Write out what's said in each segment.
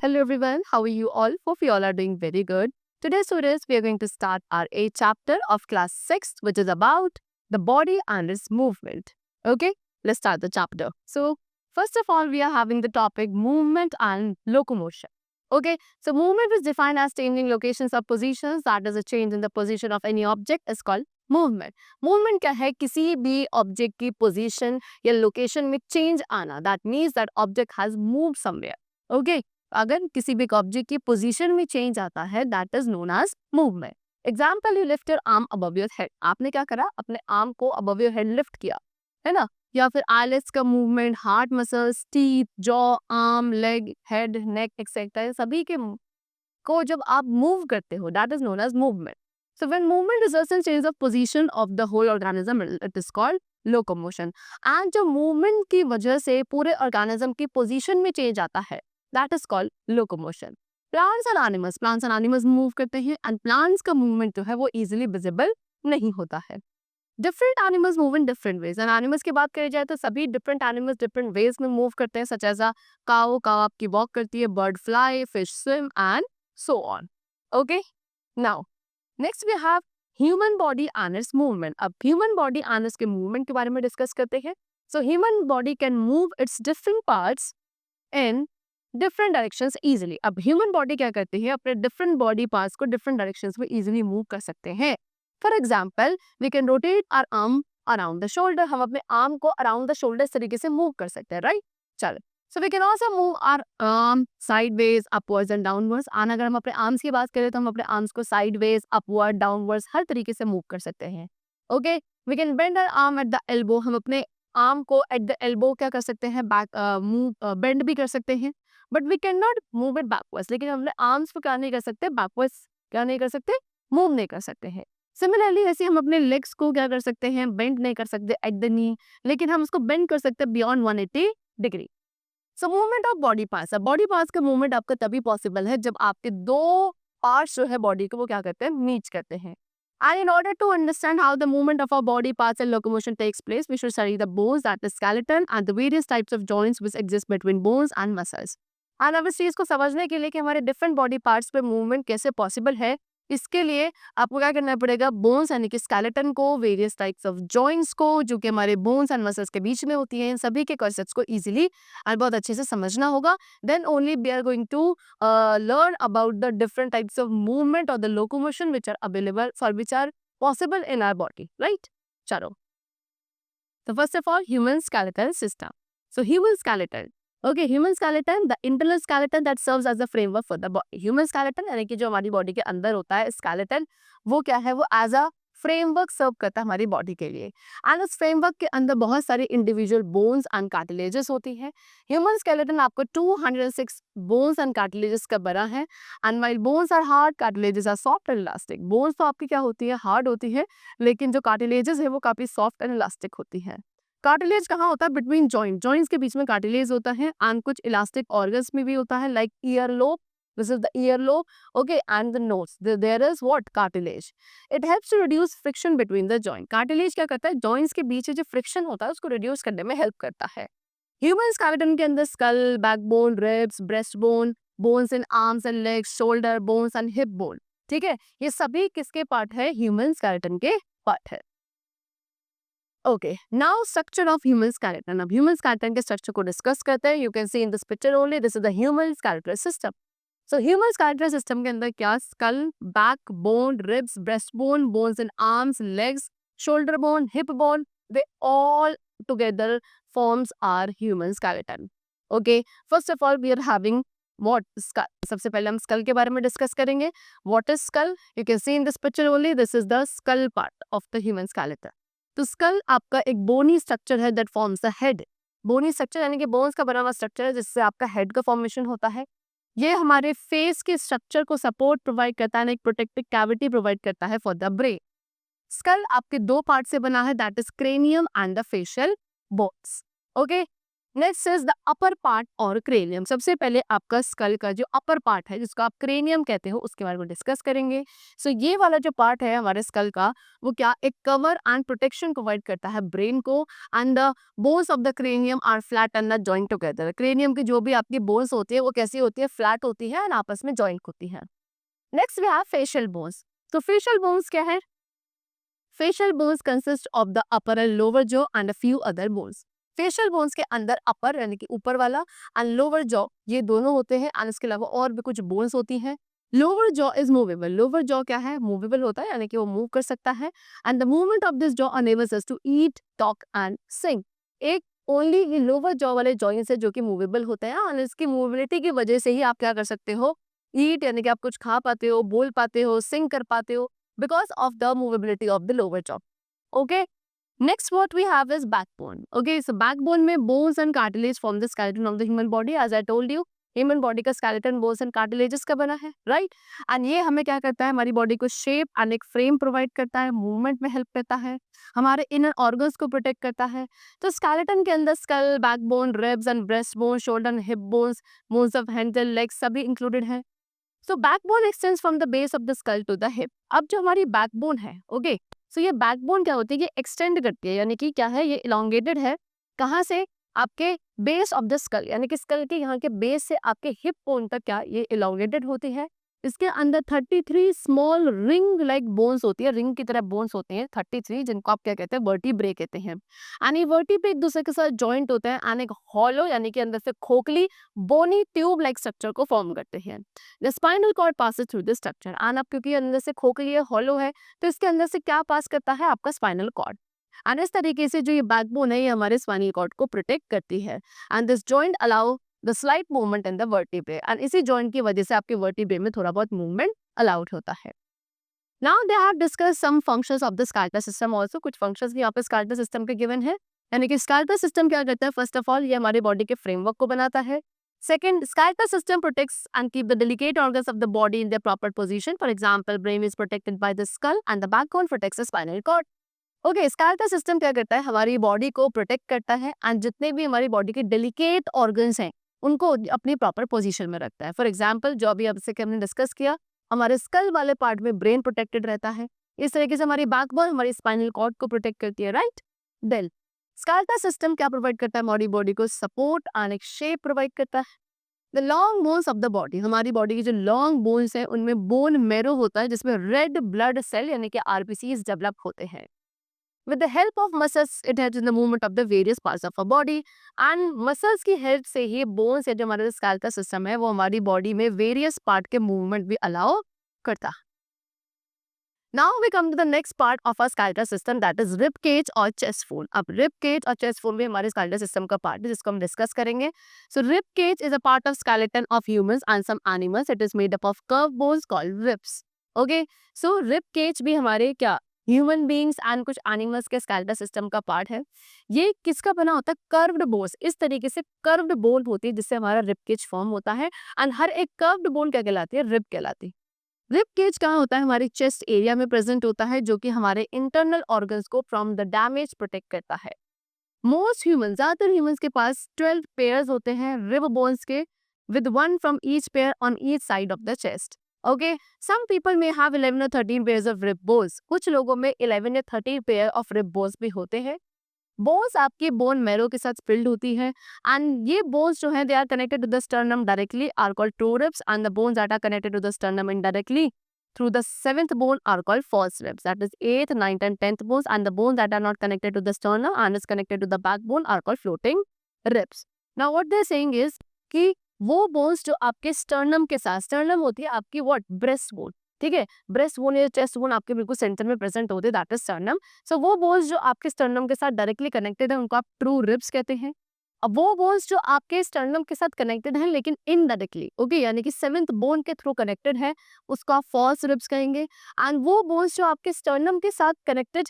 Hello everyone, how are you all? Hope you all are doing very good. Today, students, we are going to start our 8th chapter of class 6, which is about the body and its movement. Okay, let's start the chapter. So, first of all, we are having the topic movement and locomotion. Okay, so movement is defined as changing locations or positions, that is a change in the position of any object is called movement. Movement क्या है? किसी भी object की position या location में change आना. That means that object has moved somewhere. Okay, अगर किसी भी ऑब्जेक्ट की पोजीशन में चेंज आता है that is known as movement. Example, you lift your arm above your head. आपने क्या करा? अपने आर्म को अबव योर हेड लिफ्ट किया, है ना. या फिर आईलेट्स का movement, heart muscles, teeth, jaw, arm, leg, head, neck etcetera, सभी के को जब आप मूव करते हो that is known as movement. So when movement results in change of position of the whole organism, it is called locomotion. And जो movement की वजह से पूरे ऑर्गेनिज्म की पोजीशन में चेंज आता है that is called locomotion. Plants and animals move करते हैं and plants का movement जो है वो easily visible नहीं होता है. Different animals move in different ways. and animals की बात करी जाए तो सभी different animals different ways में move करते हैं, such as a cow आपकी walk करती है, bird fly, fish swim and so on. Okay, now next we have human body and its movement. अब human body and its के movement के बारे में discuss करते हैं. So human body can move its different parts in different directions easily. अब human body क्या करती है? अपने डिफरेंट बॉडी पार्ट्स को डिफरेंट डायरेक्शंस में इजीली मूव कर सकते हैं. For example, we can rotate our arm around the shoulder. हम अपने आर्म को अराउंड द शोल्डर इस तरीके से मूव कर सकते हैं, राइट? चलो, so we can also move our arm sideways, upwards and downwards. और अगर हम अपने आर्म्स की बात करें तो हम अपने आर्म्स को साइडवेज, अपवर्ड, डाउनवर्ड्स हर तरीके से मूव कर सकते हैं. Okay, we can bend our arm at the elbow. हम अपने आर्म को एट द एल्बो क्या कर सकते हैं? बैक मूव बेंड भी कर सकते हैं. But we can not move it backwards. लेकिन हम अपने आर्म्स को क्या नहीं कर सकते? बैकवर्ड्स क्या नहीं कर सकते? मूव नहीं कर सकते हैं. सिमिलरली ऐसे हम अपने लेग्स को क्या कर सकते हैं? बेंड नहीं कर सकते एट द नी, लेकिन हम उसको बेंड कर सकते हैं beyond 180 degree. So movement of body parts. Body parts का मूवमेंट आपका तभी पॉसिबल है जब आपके दो पार्ट्स जो है बॉडी को वो क्या करते हैं? मीट करते हैं. And in order to understand how the movement of our body parts and locomotion takes place, we should study the bones, that is skeleton, and the various types of joints which exist between bones and muscles. And अब इस चीज़ को समझने के लिए कि हमारे different body parts पे movement कैसे पॉसिबल है, इसके लिए आपको क्या करना पड़ेगा? बोन्स यानी कि स्केलेटन को, वेरियस टाइप्स ऑफ जॉइंट्स को जो कि हमारे बोन्स एंड मसल्स के बीच में होती हैं, इन सभी के कॉन्सेप्ट्स को इजीली और बहुत अच्छे से समझना होगा. Then only we are going to learn about the different types of movement or the locomotion which are available for which are possible in our body, right? Chalo. So first of all, human skeletal system. So human skeleton. Okay, human skeleton, the internal skeleton that serves as a framework for the body. Human skeleton यानी कि जो हमारी body के अंदर होता है skeleton, वो क्या है? वो as a फ्रेमवर्क सर्व करता है हमारी बॉडी के लिए. एंड उस फ्रेमवर्क के अंदर बहुत सारी इंडिविजुअल बोन्स एंड कार्टिलेजेस होती हैं. ह्यूमन स्केलेटन आपको 206 बोन्स एंड कार्टिलेजेस का बना है. And while bones are hard, cartilages are soft and elastic. Bones तो आपकी क्या होती है? हार्ड होती है, लेकिन जो कार्टिलेजेस है वो काफी सॉफ्ट एंड इलास्टिक होती है. कार्टिलेज कहाँ होता है? बिटवीन जॉइंट, जॉइंट्स के बीच में कार्टिलेज होता है. एंड कुछ इलास्टिक ऑर्गन्स में भी होता है, like ear lobe. This is the earlobe, okay, and the nose. There is what? Cartilage. It helps to reduce friction between the joint. Cartilage क्या करता है? Joints के बीच जो friction होता है उसको reduce करने में help करता है. Human skeleton के अंदर skull, backbone, ribs, breastbone, bones in arms and legs, shoulder bones and hip bone. ठीक है, ये सभी किसके पार्ट है? Human skeleton के पार्ट है. Okay, now structure of human skeleton. अब human skeleton के structure को discuss करते हैं. You can see in this picture only. This is the human skeletal system. So human skeletal system के अंदर क्या? Skull, backbone, ribs, breastbone, bones in arms, legs, shoulder bone, hip bone. They all together forms our human skeleton. Okay, first of all we are having what? Skull. सबसे पहले हम skull के बारे में discuss करेंगे. What is skull? You can see in this picture only. This is the skull part of the human skeleton. तो skull आपका एक बोनी स्ट्रक्चर है that forms the head. Bony structure यानी कि बोन्स का बना हुआ स्ट्रक्चर है जिससे आपका हेड का फॉर्मेशन होता है. ये हमारे फेस के स्ट्रक्चर को सपोर्ट प्रोवाइड करता है, एक प्रोटेक्टिव कैविटी प्रोवाइड करता है फॉर द ब्रेन. स्कल आपके दो पार्ट से बना है, that is cranium and the facial bones. Okay, next is the upper part और क्रेनियम। सबसे पहले आपका स्कल का जो अपर पार्ट है जिसको आप क्रेनियम कहते हो उसके बारे में डिस्कस करेंगे। सो ये वाला जो पार्ट है हमारे स्कल का वो क्या एक कवर एंड प्रोटेक्शन प्रोवाइड करता है ब्रेन को। And the bones of the cranium are flat and not joint together. Cranium की जो भी आपकी बोन्स होती है वो कैसी होती है, फ्लैट होती है एंड आपस में जॉइंट होती है। Next we have facial bones. तो फेशियल बोन्स क्या है? Facial bones consist of the upper and lower jaw and a few other bones. Facial bones के अंदर अपर यानी कि ऊपर वाला एंड लोअर जॉ ये दोनों होते हैं एंड इसके अलावा और भी कुछ बोन्स होती हैं। Lower jaw is movable. Lower jaw क्या है? मूवेबल होता है यानी कि वो मूव कर सकता है and the movement of this jaw enables us to eat, talk and sing. एक ओनली ये लोअर जॉ वाले जॉइंट्स है जो कि मूवेबल होते हैं और इसकी मूवेबिलिटी की वजह से ही आप क्या कर सकते हो, ईट यानी कि आप कुछ खा पाते हो, बोल पाते हो, सिंग कर पाते हो because of the movability of the lower jaw. Okay. Next, what we have is backbone. Okay, so backbone में bones and cartilage form the skeleton of the human body. As I told you, human body का skeleton bones and cartilages का बना है, right? And ये हमें क्या करता है, हमारी body को shape and एक frame provide करता है, movement में help करता है, हमारे inner organs को protect करता है। तो skeleton के अंदर skull, backbone, ribs and breastbone, shoulder and hip bones, bones of hand and legs सभी included है। So backbone extends from the base of the skull to the hip. अब जो हमारी बैकबोन है, ओके, सो ये बैकबोन क्या होती है, ये एक्सटेंड करती है यानी कि क्या है, ये इलोंगेटेड है। कहाँ से? आपके बेस ऑफ द स्कल यानी कि स्कल के यहाँ के बेस से आपके हिप बोन तक क्या ये इलोंगेटेड होती है। इसके अंदर 33 स्मॉल रिंग लाइक बोन्स होती है, रिंग की तरह बोन्स होते हैं 33, जिनको आप क्या कहते हैं, वर्टिब्रे कहते हैं। एंड ये वर्टिब्रे एक दूसरे के साथ जॉइंट होते हैं एंड एक हॉलो यानी कि अंदर से खोखली बोनी ट्यूब लाइक स्ट्रक्चर को फॉर्म करते हैं। The spinal cord passes through this structure and अब क्योंकि अंदर से खोखली है, हॉलो है, तो इसके अंदर से क्या पास करता है, आपका स्पाइनल कॉर्ड। एंड इस तरीके से जो ये बैकबोन है ये हमारे स्पाइनल कॉर्ड को प्रोटेक्ट करती है and this joint allow the slight movement in the vertebrae and इसी जॉइंट की वजह से आपके वर्टिब्रे में थोड़ा बहुत मूवमेंट अलाउड होता है। Now they have discuss some functions of the skeletal system also. कुछ फंक्शंस भी यहाँ पे स्केलेटल सिस्टम के गिवन है। यानी कि स्केलेटल सिस्टम क्या करता है, फर्स्ट ऑफ ऑल ये हमारे बॉडी के फ्रेमवर्क को बनाता है। Second, skeletal system protects and keep the delicate organs of the body in their proper position. For example, brain is protected by the skull and the backbone protects the spinal cord. Okay, skeletal system क्या करता है, हमारी body को protect करता है and जितने भी हमारी बॉडी के डेलिकेट ऑर्गन्स हैं उनको अपनी प्रॉपर पोजीशन में रखता है। फॉर एग्जांपल, जो अभी अब से हमने डिस्कस किया, हमारे स्कल वाले पार्ट में ब्रेन प्रोटेक्टेड रहता है। इस तरीके से हमारी बैकबोन हमारी स्पाइनल कॉर्ड को प्रोटेक्ट करती है, राइट। देन स्केलेटल सिस्टम क्या प्रोवाइड करता है, हमारी बॉडी को सपोर्ट एंड एक शेप प्रोवाइड करता है। The long bones of the body, हमारी बॉडी की जो लॉन्ग बोन्स है उनमें बोन मैरो होता है जिसमें रेड ब्लड सेल यानी कि आरबीसीज डेवलप होते हैं। With the help of muscles, it helps in the movement of the various parts of our body and muscles की हेल्प से ही बोन्स या जो हमारा स्केलेटल सिस्टम है वो हमारी बॉडी में वेरियस पार्ट के मूवमेंट भी अलाउ करता है। Now we come to the next part of our skeletal system, that is rib cage और chest bone। अब rib cage और chest bone भी हमारे skeletal system का part है जिसको हम डिस्कस करेंगे। So rib cage is a part of skeleton of humans and some animals. It is made up of curved bones called ribs. Okay, so rib cage भी हमारे क्या ह्यूमन बींग्स एंड कुछ animals के skeletal system का part है। ये किसका बना होता है, कर्व्ड बोन्स। इस तरीके से कर्व्ड बोन होती है जिससे हमारा रिब केज फॉर्म होता है एंड हर एक कर्व्ड बोन क्या कहलाती है, रिब कहलाती है। रिब केज कहाँ होता है, हमारी चेस्ट एरिया में प्रेजेंट होता है जो कि हमारे इंटरनल ऑर्गन्स को फ्रॉम द डैमेज प्रोटेक्ट करता है। मोस्ट ह्यूमन, ज्यादातर ह्यूमंस के पास 12 पेयर्स होते हैं रिब बोन्स के, with one from each pair on each side of the chest. Okay, some people में have 11 or 13 pairs of rib bones. कुछ लोगों में 11 या 13 पेयर ऑफ रिब बोन्स भी होते हैं। बोन्स आपकी बोन मैरो के साथ फिल्ड होती है एंड ये बोन्स जो है they are connected to the sternum directly are called true ribs and the bones that are connected to the sternum indirectly through the seventh bone are called false ribs. That is 8th, 9th and 10th bones, and the bones that are not connected to the sternum and is connected to the backbone are called floating ribs. Now what they are saying is कि वो bones जो आपके sternum के साथ, sternum होती है आपकी what, breast bone, ठीक है, ब्रेस्ट बोन या चेस्ट बोन आपके बिल्कुल सेंटर में प्रेजेंट होते हैं, दैट इज स्टर्नम। सो वो बोन्स जो आपके स्टर्नम के साथ डायरेक्टली कनेक्टेड है उनको आप ट्रू रिब्स कहते हैं। अब वो बोन्स जो आपके स्टर्नम के साथ कनेक्टेड हैं लेकिन इनडायरेक्टली, ओके, यानी कि सेवेंथ बोन के थ्रू कनेक्टेड है, उसको आप फॉल्स रिब्स कहेंगे। एंड वो बोन्स जो आपके स्टर्नम के साथ कनेक्टेड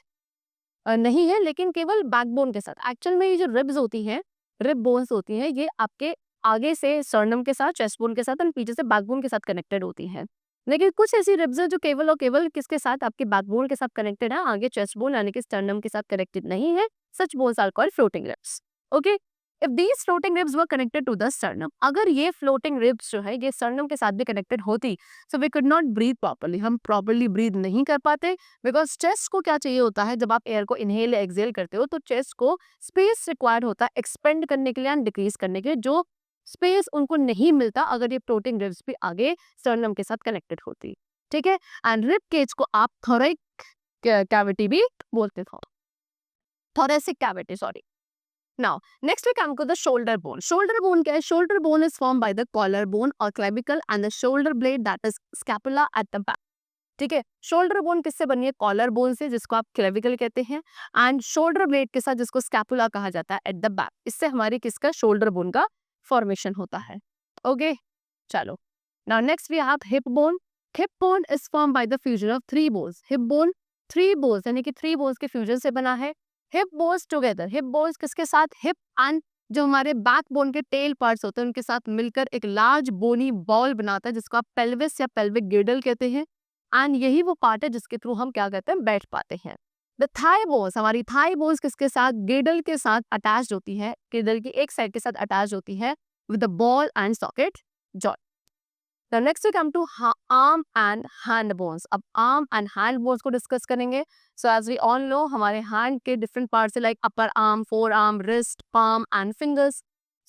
नहीं है लेकिन केवल बैकबोन के साथ, एक्चुअल में ये जो रिब्स होती हैं, रिब बोन्स होती हैं, ये आपके आगे से स्टर्नम के साथ, चेस्ट बोन के साथ और पीछे से बैकबोन के साथ कनेक्टेड होती हैं। लेकिन कुछ ऐसी रिब्स है जो केवल और केवल किसके साथ, आपके बैकबोन के साथ कनेक्टेड है, आगे चेस्ट बोन यानी कि स्टर्नम के साथ कनेक्टेड नहीं है। Such bones are called floating ribs. Okay, if these floating ribs were connected to the sternum, अगर ये फ्लोटिंग रिब्स जो है ये sternum के साथ भी कनेक्टेड होती, so we could not breathe properly, हम प्रॉपर्ली ब्रीथ नहीं कर पाते, बिकॉज चेस्ट को क्या चाहिए होता है, जब आप एयर को इनहेल या एक्सहेल करते हो तो चेस्ट को स्पेस रिक्वायर्ड होता है एक्सपेंड करने के लिए एंड डिक्रीज करने के लिए, जो स्पेस उनको नहीं मिलता अगर ये फ्लोटिंग रिब्स भी आगे sternum के साथ कनेक्टेड होती, ठीक है। एंड रिब केज को आप थोरैक कैविटी भी बोलते थे, thoracic cavity, sorry. Now, next we come to the shoulder bone. Shoulder bone क्या है? Shoulder bone is formed by the collarbone or clavicle and the shoulder blade that is scapula at the back. ठीक है, shoulder bone किससे बनी है? Collar bone से, जिसको आप क्लेविकल कहते हैं, एंड शोल्डर ब्लेड के साथ जिसको स्कैपुला कहा जाता है एट द बैक। इससे हमारी किसका शोल्डर बोन का फॉर्मेशन होता है। ओके, चलो now next we have hip bone. Hip bone is form by the fusion of three bones. Hip bone three bones यानी कि थ्री बोन्स के फ्यूजन से बना है। Hip bones together, hip bones किसके साथ? हिप एंड जो हमारे बैक बोन के टेल पार्ट्स होते हैं उनके साथ मिलकर एक लार्ज बोनी बॉल बनाता है, जिसको आप पेल्विस या पेल्विक गिर्डल कहते हैं, एंड यही वो पार्ट है जिसके थ्रू हम क्या कहते हैं? बैठ पाते हैं। द थाई बोन्स, हमारी थाई बोन्स किसके साथ? गिर्डल के साथ अटैच होती है, गिर्डल की एक साइड के साथ अटैच होती है with the ball and socket joint. Now next we come to arm and hand bones. अब arm and hand bones को डिस्कस करेंगे। So as we all know, हमारे hand के different parts है like upper arm, forearm, wrist, palm and fingers.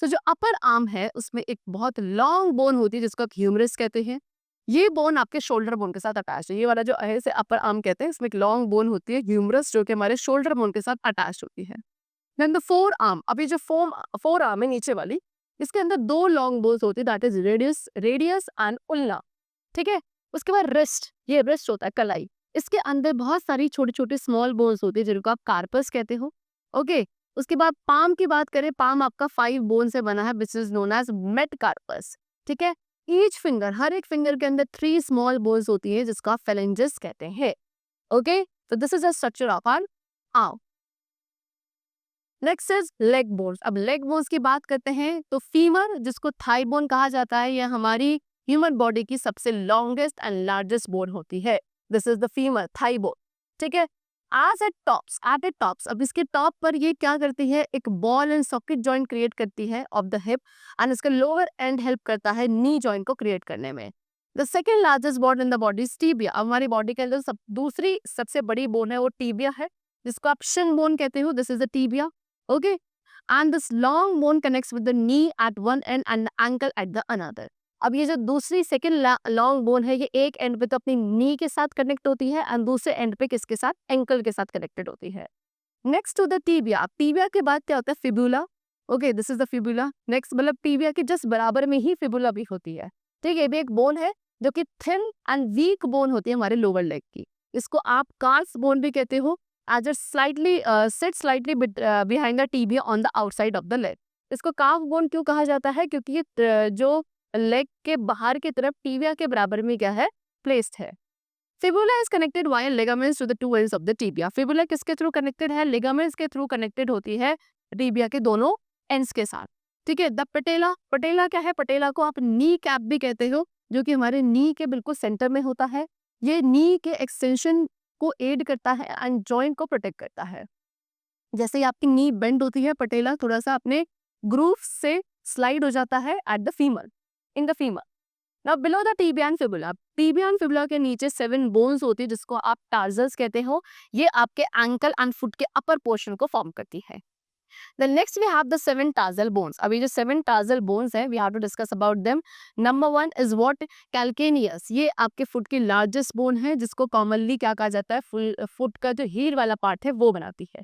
So जो upper arm है उसमें एक बहुत long bone होती है जिसको ह्यूमरस कहते हैं। ये बोन आपके शोल्डर बोन के साथ अटैच है। ये वाला जो है इसे अपर आर्म कहते हैं, इसमें एक लॉन्ग बोन होती है ह्यूमरस जो कि हमारे शोल्डर बोन के साथ अटैच होती है। देन द फोर आर्म, अभी जो फोर आर्म है नीचे वाली, इसके अंदर दो लॉन्ग बोन्स होती है, दैट इज रेडियस एंड उल्ना, ठीक है। उसके बाद रिस्ट, ये रिस्ट होता है कलाई, इसके अंदर बहुत सारी छोटी छोटी स्मॉल बोन्स होती है जिनको आप कार्पस कहते हो। ओके, उसके बाद पाम की बात करें, पाम आपका 5 बोन से बना है which is known as metacarpus, ठीक है। ईच फिंगर, हर एक फिंगर के अंदर 3 स्मॉल बोन्स होती है जिसको आप फेलेंजेस कहते हैं। ओके, तो this is the structure of our arm. Next is leg bones. अब लेग बोन्स की बात करते हैं तो फीमर, जिसको थाई बोन कहा जाता है, यह हमारी ह्यूमन बॉडी की सबसे लॉन्गेस्ट एंड लार्जेस्ट बोन होती है। This is the femur, thigh bone, ठीक है। एज एट टॉप्स, अब इसके टॉप पर ये क्या करती है? एक ball and socket joint create करती है ऑफ द हिप, एंड इसका लोअर एंड हेल्प करता है नी जॉइंट को क्रिएट करने में। The second largest bone in the body is tibia. हमारी बॉडी के अंदर दूसरी सबसे बड़ी बोन है वो टीबिया है, जिसको आप शिन बोन कहते हो। This is the tibia, okay, and this long bone connects with the knee at one end and the ankle at the another. अब ये जो दूसरी सेकंड लॉन्ग बोन है, ये एक एंड पे तो अपनी नी के साथ कनेक्ट होती है एंड दूसरे एंड पे किसके साथ? एंकल के साथ कनेक्टेड होती है। Next to the tibia, tibia के बाद क्या होता है? Fibula. Okay, this is the fibula. Next, मतलब टीबिया के जस्ट बराबर में ही फिबुला भी होती है, ठीक है। ये भी एक बोन है जो कि थिन एंड वीक बोन होती है हमारे लोअर लेग की। इसको आप कार्स बोन भी कहते हो, as it sits slightly behind the tibia on the outside of the leg. इसको काफ बोन क्यों कहा जाता है? क्योंकि ये जो लेग के बाहर की तरफ टीबिया के बराबर में क्या है? प्लेस्ड है। Fibula is connected via ligaments to the two ends of the tibia. Fibula किसके थ्रू कनेक्टेड है? लिगामेंट्स के थ्रू कनेक्टेड होती है टीबिया के दोनों एंड्स के साथ, ठीक है। द पटेला, पटेला क्या है? पटेला को आप नी कैप भी कहते हो, जो कि हमारे नी के बिल्कुल सेंटर में होता है। ये नी के एक्सटेंशन को एड करता है एंड जॉइंट को प्रोटेक्ट करता है। जैसे ही आपकी नी बेंड होती है, पटेला थोड़ा सा अपने ग्रूव से स्लाइड हो जाता है at the femur, in the femur. Now below the tibia and fibula, tibia and fibula के नीचे 7 बोन्स होती है जिसको आप टार्जल्स कहते हो। ये आपके एंकल एंड फुट के अपर पोर्शन को फॉर्म करती है। Then next we have the 7 tarsal bones. अभी जो 7 tarsal bones है, we have to discuss about them. Number 1 is what? Calcaneus. ये आपके फुट की लार्जेस्ट बोन है जिसको कॉमनली क्या कहा जाता है? फुट का जो हील वाला पार्ट है वो बनाती है।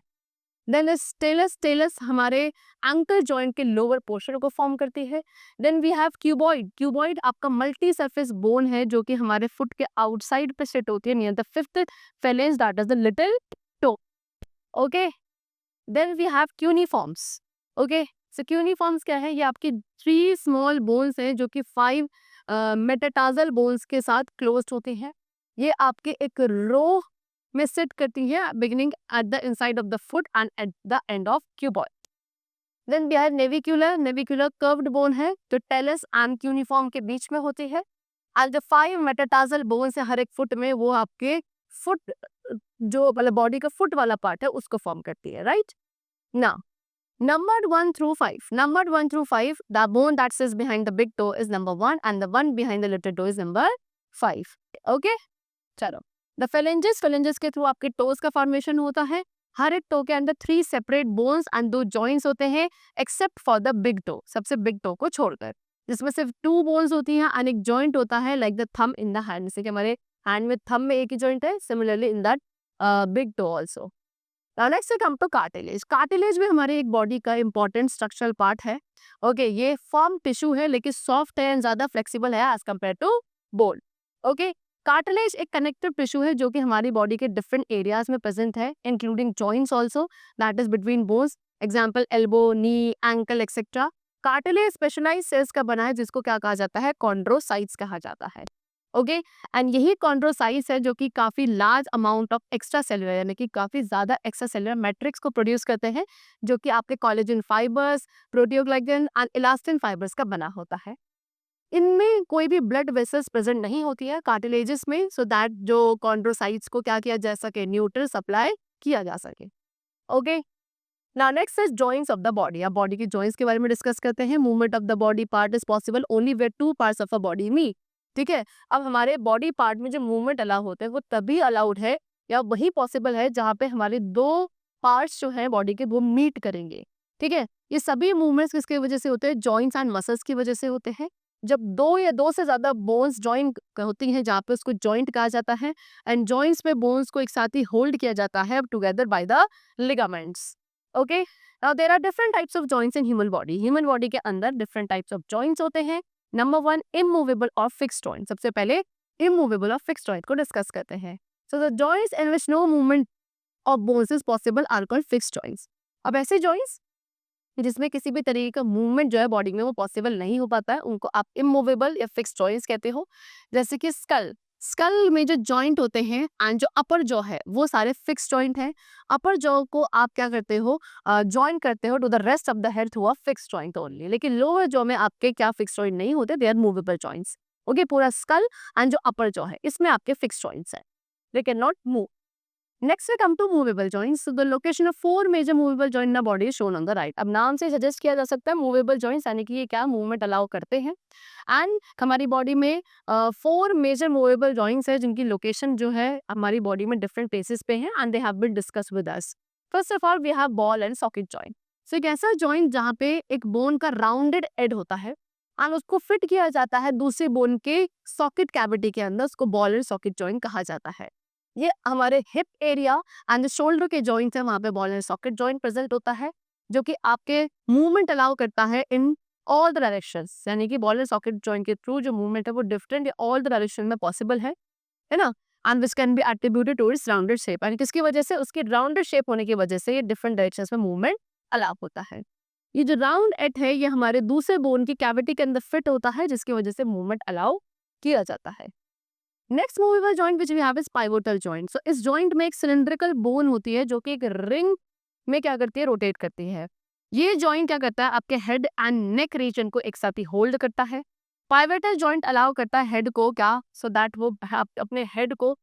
देन स्टेलस, स्टेलस हमारे एंकल जॉइंट के लोअर पोर्शन को फॉर्म करती है। Then we have cuboid, cuboid आपका मल्टी सरफेस बोन है जो कि हमारे फुट के आउटसाइड पे सेट होती है near the 5th phalanx, that is the little toe. Okay, then we have cuneiforms. Okay, so cuneiforms क्या है? ये आपकी 3 स्मॉल बोन्स हैं जो कि 5 मेटाटार्सल बोन्स के साथ क्लोज्ड होते हैं। ये आपके एक रो में सिट करती है, beginning at the inside of the foot and at the end of cuboid. Then we have navicular, navicular curved bone है जो टेलस एंड क्यूनिफॉर्म के बीच में होती है। एंड जो 5 मेटाटार्सल बोन्स है हर एक फुट में, वो आपके फुट जो मतलब बॉडी का फुट वाला पार्ट है उसको फॉर्म करती है, right. Now Numbered 1 through 5. Numbered 1 through 5, the bone that sits behind the big toe is number 1 and the one behind the little toe is number 5. Okay? चलो. The phalanges के through आपके toes का formation होता है. हर एक toe के अंदर 3 separate bones and 2 joints होते हैं except for the big toe. सबसे big toe को छोड़कर. जिसमें सिर्फ 2 bones होती हैं and एक joint होता है like the thumb in the hand. जैसे कि हमारे hand में thumb में एक ही joint है. Similarly in that big toe also. Now next we come to cartilage. Cartilage भी हमारे एक बॉडी का इंपॉर्टेंट स्ट्रक्चरल पार्ट है. ओके, ये फॉर्म टिश्यू है लेकिन सॉफ्ट है एंड ज्यादा फ्लेक्सिबल है as compare to bone. Okay, cartilage एक कनेक्टिव टिश्यू है जो कि हमारी बॉडी के डिफरेंट एरियाज में प्रेजेंट है including joints also that is between bones. Example elbow, knee, ankle etcetera. Cartilage specialise cells का बना है जिसको क्या कहा जाता है? कॉन्ड्रोसाइट्स कहा जाता है. ओके, एंड यही कॉन्ड्रोसाइट्स है जो कि काफी large amount of extra cellular यानी कि काफी ज्यादा एक्स्ट्रा सेलुलर मैट्रिक्स को प्रोड्यूस करते हैं जो कि आपके collagen fibres, proteoglycan and elastin fibres का बना होता है. इनमें कोई भी ब्लड वेसल्स प्रेजेंट नहीं होती है कार्टिलेजेस में, सो दैट जो कॉन्ड्रोसाइट्स को क्या किया जा सके? न्यूट्रल सप्लाई किया जा सके. Okay, now next is joints of the body. अब बॉडी के जॉइंट्स के बारे में डिस्कस करते हैं. Movement of the body part is possible only where 2 parts of a body meet. ठीक है, अब हमारे बॉडी पार्ट में जो मूवमेंट अलाउ होते हैं वो तभी अलाउड है या वही पॉसिबल है जहाँ पे हमारे 2 पार्ट्स जो हैं बॉडी के वो मीट करेंगे. ठीक है, ये सभी मूवमेंट्स किसकी वजह से होते हैं? जॉइंट्स एंड मसल्स की वजह से होते हैं. जब 2 या 2 से ज्यादा बोन्स ज्वाइन होती हैं जहाँ पे उसको जॉइंट कहा जाता है एंड जॉइंट्स में बोन्स को एक साथ ही होल्ड किया जाता है together by the ligaments. Okay, now there are different types of joints in human body. Human body के अंदर डिफरेंट टाइप्स ऑफ जॉइंट्स होते हैं. नंबर 1, इमूवेबल और फिक्स्ड जॉइंट. सबसे पहले इमूवेबल और फिक्स्ड जॉइंट को डिस्कस करते हैं. So the joints in which no movement of bones is possible are called fixed joints. अब ऐसे जॉइंट्स जिसमें किसी भी तरीके का मूवमेंट जो है बॉडी में वो पॉसिबल नहीं हो पाता है उनको आप इमूवेबल या फिक्स्ड जॉइंट्स कहते हो. जैसे कि स्कल में जो जॉइंट होते हैं एंड जो अपर जॉ है वो सारे फिक्स जॉइंट हैं. अपर जॉ को आप क्या करते हो? जॉइन करते हो to the rest of the head through a fix joint only. लेकिन लोअर जॉ में आपके क्या फिक्स जॉइंट नहीं होते, they are movable joints. Okay, पूरा स्कल एंड जो अपर जॉ है इसमें आपके फिक्स जॉइंट्स है, they can not move. Next we come to movable joints. So the location of 4 major movable joint in the body is shown on the right. अब नाम से suggest किया जा सकता है मूवेबल जॉइंट्स यानी कि ये क्या मूवमेंट अलाउ करते हैं. एंड हमारी बॉडी में 4 मेजर मूवेबल जॉइंट्स है जिनकी लोकेशन जो है हमारी बॉडी में डिफरेंट प्लेसेस पे है and they have been discuss with us. First of all we have ball and socket joint. So एक ऐसा जॉइंट जहाँ पे एक बोन का राउंडेड एड होता है एंड उसको फिट किया जाता है दूसरे बोन के सॉकेट कैविटी के अंदर, उसको बॉल एंड सॉकेट जॉइंट कहा जाता है. ये हमारे हिप एरिया एंड शोल्डर के जॉइंट्स है, वहां पे ball and socket joint present होता है जो कि आपके मूवमेंट अलाउ करता है इन ऑल द डायरेक्शंस. यानी कि बॉल एंड सॉकेट जॉइंट के थ्रू जो मूवमेंट है वो डिफरेंट ऑल द डायरेक्शन में पॉसिबल है ना. And this can be attributed to its rounded shape. यानी किसकी वजह से? उसकी राउंडेड शेप होने की वजह से ये डिफरेंट डायरेक्शंस में मूवमेंट अलाउ होता है. ये जो राउंड एट है ये हमारे दूसरे बोन की कैविटी के अंदर फिट होता है जिसकी वजह से मूवमेंट अलाउ किया जाता है. Next movable joint which we have is pivotal joint. So इस जॉइंट में एक सिलिंड्रिकल बोन होती है जो कि एक रिंग में क्या करती है? रोटेट करती है. ये जॉइंट क्या करता है? आपके हेड एंड नेक रीजन को एक साथ ही होल्ड करता है. पाइवोटल जॉइंट अलाउ करता है हेड को क्या? सो दैट वो अपने हेड को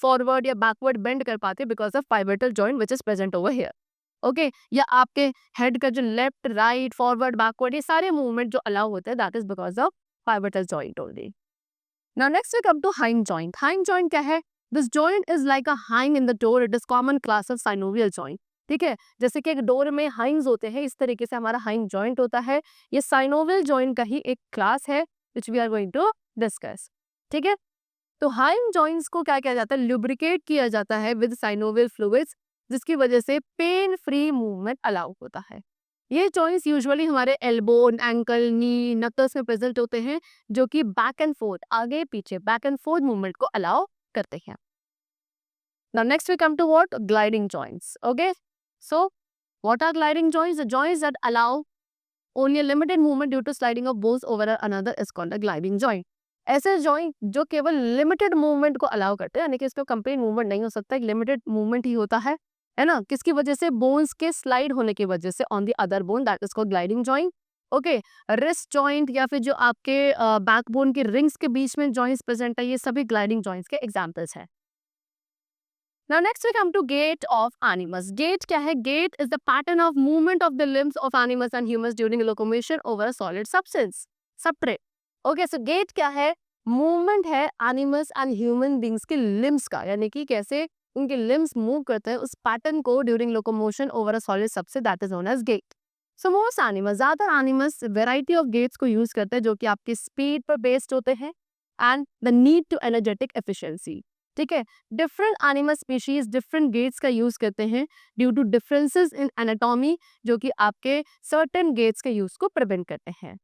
फॉरवर्ड या बैकवर्ड बेंड कर पाते because of pivotal joint which is present over here. Okay, या आपके हेड का जो लेफ्ट, राइट, फॉरवर्ड, बैकवर्ड ये सारे मूवमेंट जो अलाउ होते हैं that is because of pivotal joint only. Now next we come to hind joint. Hind joint क्या है? This joint is like a hind in the door. It is common class of synovial joint. ठीक है, जैसे कि एक door में हाइंड्स होते हैं इस तरीके से हमारा हाइंड जॉइंट होता है. ये साइनोवियल जॉइंट का ही एक क्लास है which we are going to discuss. ठीक है, तो हाइंड जॉइंट्स को क्या किया जाता है? लुब्रिकेट किया जाता है विद साइनोवियल फ्लूइड्स जिसकी वजह से पेन फ्री मूवमेंट अलाउ होता है. ये जॉइंट्स यूजुअली हमारे एल्बो, एंकल, नी, नकल्स में प्रेजेंट होते हैं जो कि बैक एंड फोर्थ, आगे पीछे बैक एंड फोर्थ मूवमेंट को अलाउ करते हैं. Now next we come to what? Gliding joints. Okay, so what are gliding joints? The joints that allow only a limited movement due to sliding of bones over another is called a gliding joint. ऐसे joint जो केवल limited movement को allow करते हैं यानी कि इसको complete movement नहीं हो सकता, एक लिमिटेड मूवमेंट ही होता है ना. किसकी वजह से? बोन्स के स्लाइड होने की वजह से on the other bone, that is called gliding joint. Okay, wrist joint या फिर जो आपके बैकबोन के रिंग्स के बीच में जॉइंट्स प्रेजेंट है ये सभी ग्लाइडिंग जॉइंट्स के एग्जांपल्स हैं. Now next we come to gait of animals. Gait क्या है? Gait is the pattern of movement of the limbs of animals and humans during locomotion over a solid substance. Substrate. Okay, so gait क्या है? Movement है animals and human beings के limbs का, यानी कि कैसे उनके limbs move करते हैं उस pattern को during locomotion over a solid substance, that is known as gait. So most animals, ज़्यादातर animals variety of gaits को use करते हैं जो कि आपकी speed पर based होते हैं and the need to energetic efficiency. ठीक है, different animal species different gaits का यूज करते हैं due to differences in anatomy, जो कि आपके सर्टेन गेट्स के यूज को प्रिवेंट करते हैं.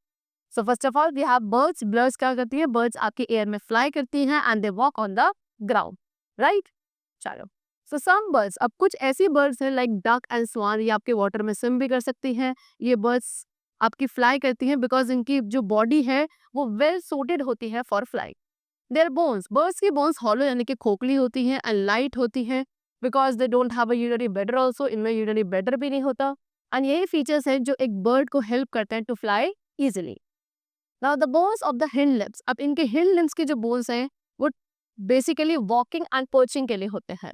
So first of all we have birds. Birds क्या करती है? बर्ड्स आपके एयर में फ्लाई करती हैं and they walk on the ground, right. चलो, सो सम बर्ड्स, अब कुछ ऐसी बर्ड्स हैं लाइक डक एंड स्वान, ये आपके वाटर में स्विम भी कर सकती हैं. ये बर्ड्स आपकी फ्लाई करती हैं बिकॉज इनकी जो बॉडी है वो वेल सूटेड होती है for fly. Their bones, birds की बोन्स हॉलो यानी कि खोखली होती हैं एंड लाइट होती हैं because they don't have a urinary bladder also, इनमें यूरिनरी ब्लैडर भी नहीं होता. एंड यही फीचर्स हैं जो एक बर्ड को हेल्प करते हैं to fly easily. Now the bones of the hind limbs, अब इनके हिंड लिम्स के जो बोन्स हैं वो बेसिकली वॉकिंग एंड पर्चिंग के लिए होते हैं.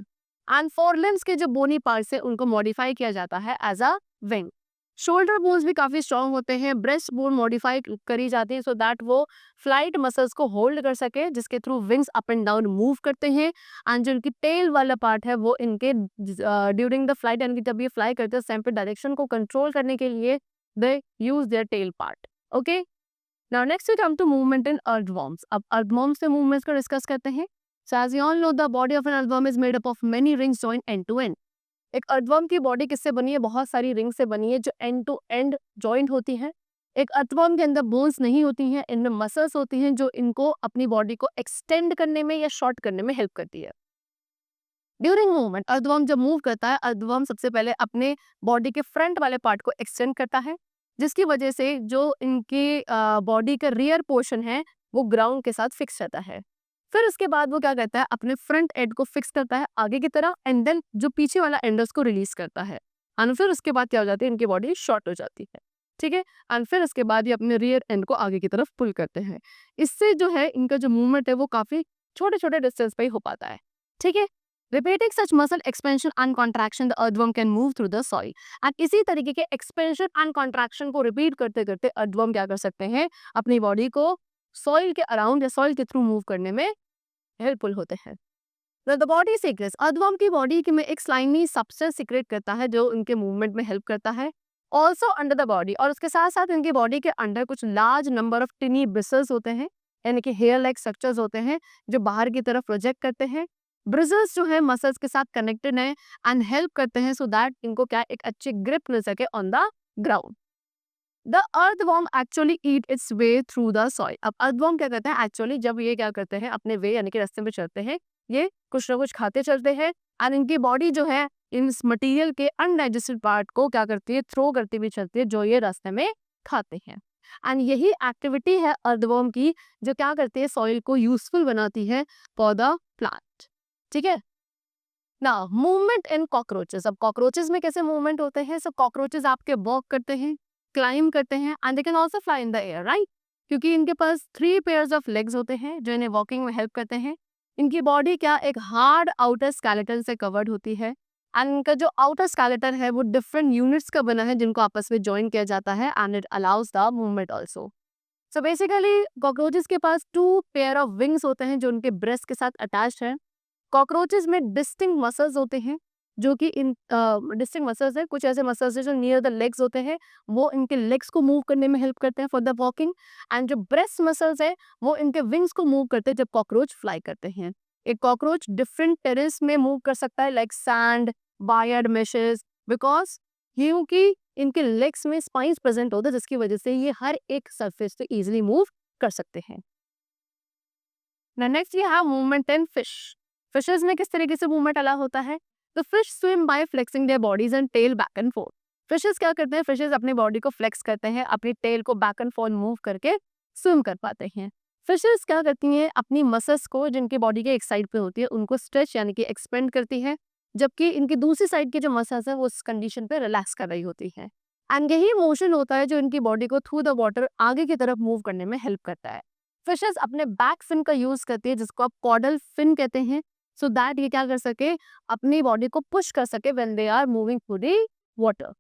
एंड फोर लिम्स के जो बोनी पार्ट्स हैं उनको मॉडिफाई किया जाता है as a wing. Shoulder bones भी काफी स्ट्रॉन्ग होते हैं. ब्रेस्ट बोन मॉडिफाई करी जाती है सो दैट वो फ्लाइट मसल्स को होल्ड कर सके, जिसके through wings up and down move करते हैं. एंड जो इनकी टेल वाला पार्ट है वो इनके ड्यूरिंग द फ्लाइट, यानी कि जब ये फ्लाई करते हैं सेम पे डायरेक्शन को कंट्रोल करने के लिए they use their tail part. Okay, now next we come to movement in earthworms. अब अर्थवॉर्म्स के मूवमेंट्स को डिस्कस करते हैं. So as you all know the body of an earthworm is made up of many rings joint end to end. एक earthworm की body किससे बनी है? बहुत सारी रिंग से बनी है जो एंड टू एंड जॉइंट होती हैं. एक अर्थवर्म के अंदर बोन्स नहीं होती हैं, इनमें मसल्स होती हैं जो इनको अपनी बॉडी को एक्सटेंड करने में या शॉर्ट करने में हेल्प करती है. ड्यूरिंग मूवमेंट अर्थवर्म जब मूव करता है, अर्थवर्म सबसे पहले अपने बॉडी के फ्रंट वाले पार्ट को एक्सटेंड करता है, जिसकी वजह से जो इनके बॉडी का रियर पोर्शन है वो ग्राउंड के साथ फिक्स रहता है. फिर उसके बाद वो क्या करता है? अपने फ्रंट एंड को फिक्स करता है आगे की तरफ एंड देन जो पीछे वाला एंड है उसको रिलीज करता है. एंड फिर उसके बाद क्या हो जाती है? इनकी बॉडी शॉर्ट हो जाती है. ठीक है, एंड फिर उसके बाद ये अपने रियर एंड को आगे की तरफ पुल करते हैं. इससे जो है इनका जो मूवमेंट है वो काफी छोटे छोटे डिस्टेंस पे ही हो पाता है. ठीक है, repeating such muscle expansion and contraction the earthworm can move through the soil. And इसी तरीके के एक्सपेंशन एंड कॉन्ट्रैक्शन को रिपीट करते करते अर्थवर्म क्या कर सकते हैं? अपनी बॉडी को सॉइल के अराउंड या सॉइल के थ्रू मूव करने में हेल्पफुल होते हैं. द बॉडी सीक्रेट्स, अर्थवर्म की बॉडी में एक स्लाइमी सब्सटेंस सीक्रेट करता है जो उनके मूवमेंट में हेल्प करता है. ऑल्सो अंडर द बॉडी, और उसके साथ साथ इनकी बॉडी के अंदर कुछ लार्ज नंबर ऑफ टिनी ब्रिसल्स होते हैं, यानी कि हेयर लाइक स्ट्रक्चर्स होते हैं जो बाहर की तरफ प्रोजेक्ट करते हैं. ब्रिसल्स जो है मसल्स के साथ कनेक्टेड है एंड हेल्प करते हैं सो दैट इनको क्या एक अच्छी ग्रिप मिल सके on the ground. The earthworm actually eat it's way through the soil. अब अर्थवर्म क्या करते हैं? एक्चुअली जब ये क्या करते हैं अपने वे यानी कि रास्ते में चलते हैं, ये कुछ ना कुछ खाते चलते हैं एंड इनकी बॉडी जो है इस मटेरियल के अनडाइजेस्टेड पार्ट को क्या करती है? थ्रो करती हुई चलती है जो ये रास्ते में खाते हैं. एंड यही एक्टिविटी है अर्थवर्म की जो क्या करती है? सॉइल को यूजफुल बनाती है फॉर द प्लांट. ठीक है, ना मूवमेंट इन कॉकरोचेस. अब कॉकरोचेस में कैसे मूवमेंट होते हैं? सो कॉकरोचेस आपके वॉक करते हैं, क्लाइम करते हैं and they can also fly in the air, right, क्योंकि इनके पास 3 पेयर्स ऑफ लेग्स होते हैं जो इन्हें वॉकिंग में हेल्प करते हैं. इनकी बॉडी क्या एक हार्ड आउटर स्केलेटन से कवर्ड होती है एंड इनका जो आउटर स्केलेटन है वो डिफरेंट यूनिट्स का बना है जिनको आपस में ज्वाइन किया जाता है and it allows the movement also. So basically cockroaches के पास 2 पेयर ऑफ विंग्स होते हैं जो उनके ब्रेस्ट के साथ अटैच्ड है. कॉकरोचेस में डिस्टिंक्ट मसल्स होते हैं जो कि इन डिस्टिंक्ट मसल्स है, कुछ ऐसे मसल्स है जो नियर द लेग्स होते हैं, वो इनके लेग्स को मूव करने में हेल्प करते हैं फॉर द वॉकिंग. एंड जो ब्रेस्ट मसल्स है वो इनके विंग्स को मूव करते हैं जब कॉकरोच फ्लाई करते हैं. एक कॉकरोच डिफरेंट टेरेस में मूव कर सकता है like sand, wired meshes, because क्योंकि इनके लेग्स में स्पाइंस प्रेजेंट होते हैं जिसकी वजह से ये हर एक सरफेस पे इजिली मूव कर सकते हैं. Next we have movement in fish. Fishes में किस तरीके से मूवमेंट अलाउ होता है? तो fish swim by flexing their bodies and tail back and forth. Fishes क्या करते हैं? फिशेस अपनी बॉडी को फ्लेक्स करते हैं, अपनी टेल को बैक एंड फोर्थ मूव करके स्विम कर पाते हैं. फिशेस क्या करती हैं? अपनी मसल्स को जिनकी बॉडी के एक साइड पे होती है उनको स्ट्रेच यानी कि एक्सपेंड करती है, जबकि इनकी दूसरी साइड की जो मसल्स है वो उस कंडीशन पे रिलैक्स कर रही होती है. एंड यही मोशन होता है जो इनकी बॉडी को थ्रू द वाटर आगे की तरफ मूव करने में हेल्प करता है. फिशेस अपने बैक फिन का यूज करती है जिसको आप कॉर्डल फिन कहते हैं. सो दैट ये क्या कर सके, अपनी बॉडी को पुश कर सके when they are moving through the water.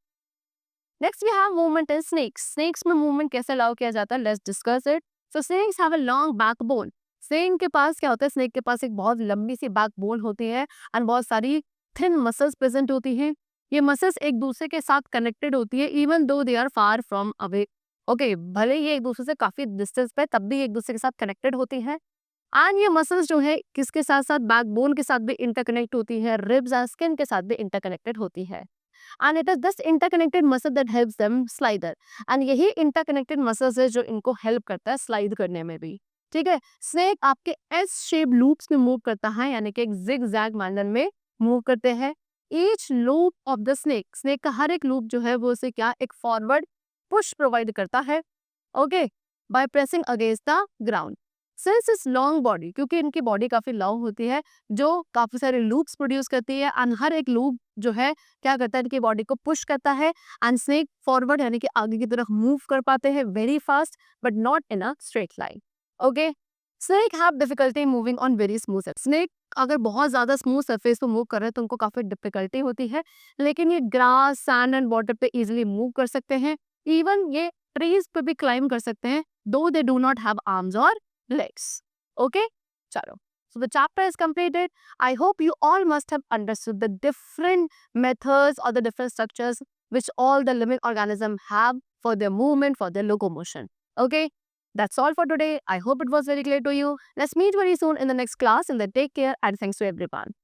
Next we have movement in snakes. Snakes में मूवमेंट कैसे अलाउ किया जाता है, let's discuss it. So snakes have a long backbone. Snake के पास क्या होता है, स्नेक के पास एक बहुत लंबी सी बैकबोन होती है एंड बहुत सारी थिन मसल्स प्रेजेंट होती हैं। ये मसल्स एक दूसरे के साथ कनेक्टेड होती है even though they are far from away. Okay, भले ही एक दूसरे से काफी डिस्टेंस पे, तब भी एक दूसरे के साथ कनेक्टेड होती है। एंड ये मसल्स जो है किसके साथ साथ, बैकबोन के साथ भी इंटरकनेक्ट होती है, रिब्स एंड स्किन के साथ भी इंटरकनेक्टेड होती है। And it is this interconnected muscle that helps them slider. And यही इंटरकनेक्टेड मसल्स है जो इनको हेल्प करता है स्लाइड करने में भी। ठीक है, स्नेक आपके एस शेप लूप्स में मूव करता है, यानी कि एक जिग जैग मैनर में मूव करते हैं। Each loop of the snake, snake का हर एक लूप जो है वो उसे क्या, एक फॉरवर्ड पुश प्रोवाइड करता है। Okay, by pressing against the ground. Since इस लॉन्ग बॉडी, क्योंकि इनकी बॉडी काफी लॉन्ग होती है जो काफी सारे लूप्स प्रोड्यूस करती है, एंड हर एक लूप जो है क्या करता है, इनकी बॉडी को पुश करता है एंड स्नेक फॉरवर्ड यानी कि आगे की तरफ मूव कर पाते हैं very fast but not in a straight line. Okay, snake have difficulty moving on very smooth surface. Snake अगर बहुत ज्यादा स्मूथ सरफेस पे मूव कर रहे हैं तो उनको काफी डिफिकल्टी होती है, लेकिन ये ग्रास, सैंड एंड वाटर पे इजिली मूव कर सकते हैं। इवन ये ट्रीज पे भी क्लाइंब कर सकते हैं, दो they do not have arms और legs. Okay? Chalo. So the chapter is completed. I hope you all must have understood the different methods or the different structures which all the living organisms have for their movement, for their locomotion. Okay? That's all for today. I hope it was very clear to you. Let's meet very soon in the next class. And then take care and thanks to everyone.